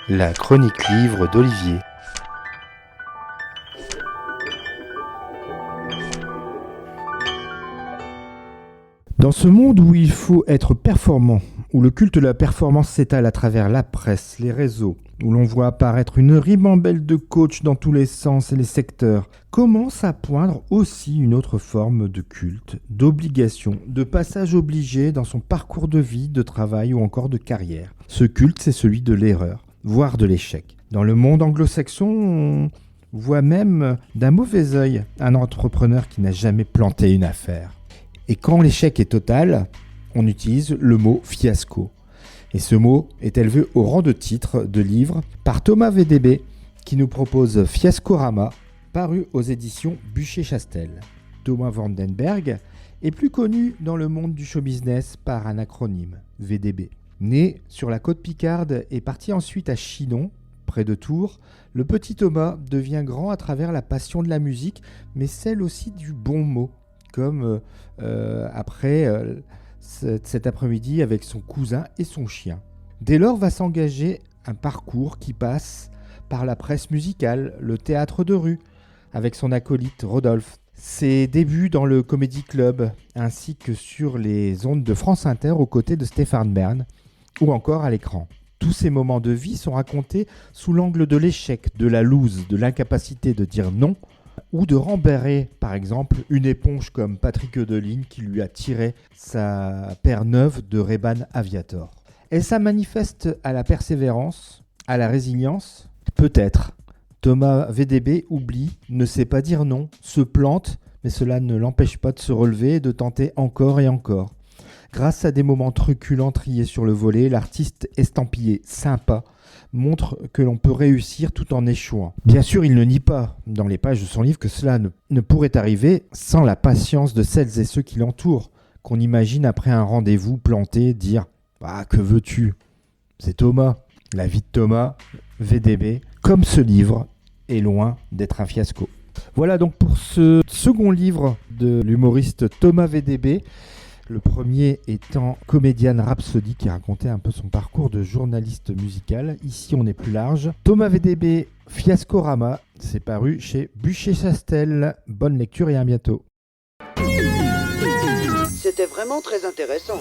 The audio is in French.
La chronique livre d'Olivier. Dans ce monde où il faut être performant, où le culte de la performance s'étale à travers la presse, les réseaux, où l'on voit apparaître une ribambelle de coachs dans tous les sens et les secteurs, commence à poindre aussi une autre forme de culte, d'obligation, de passage obligé dans son parcours de vie, de travail ou encore de carrière. Ce culte, c'est celui de l'erreur, voire de l'échec. Dans le monde anglo-saxon, on voit même d'un mauvais œil un entrepreneur qui n'a jamais planté une affaire. Et quand l'échec est total, on utilise le mot fiasco. Et ce mot est élevé au rang de titre de livre par Thomas VDB qui nous propose Fiascorama, paru aux éditions Bucher-Chastel. Thomas Vandenberg est plus connu dans le monde du show business par un acronyme, VDB. Né sur la côte Picarde et parti ensuite à Chinon, près de Tours, le petit Thomas devient grand à travers la passion de la musique, mais celle aussi du bon mot. Comme cet après-midi avec son cousin et son chien. Dès lors va s'engager un parcours qui passe par la presse musicale, le théâtre de rue, avec son acolyte Rodolphe. Ses débuts dans le Comedy Club, ainsi que sur les ondes de France Inter aux côtés de Stéphane Bern, ou encore à l'écran. Tous ces moments de vie sont racontés sous l'angle de l'échec, de la loose, de l'incapacité de dire non, ou de rembarrer, par exemple, une éponge comme Patrick Eudeline qui lui a tiré sa paire neuve de Ray-Ban Aviator. Et ça manifeste à la persévérance, à la résilience. Peut-être. Thomas VDB oublie, ne sait pas dire non, se plante, mais cela ne l'empêche pas de se relever et de tenter encore et encore. Grâce à des moments truculents triés sur le volet, l'artiste estampillé sympa montre que l'on peut réussir tout en échouant. Bien sûr, il ne nie pas dans les pages de son livre que cela ne pourrait arriver sans la patience de celles et ceux qui l'entourent, qu'on imagine après un rendez-vous planté dire « Ah, que veux-tu » C'est Thomas, la vie de Thomas, VDB, comme ce livre est loin d'être un fiasco. Voilà donc pour ce second livre de l'humoriste Thomas VDB. Le premier étant Comédienne Rhapsody qui racontait un peu son parcours de journaliste musical. Ici, on est plus large. Thomas VDB, Fiascorama, c'est paru chez Bucher-Chastel. Bonne lecture et à bientôt. C'était vraiment très intéressant.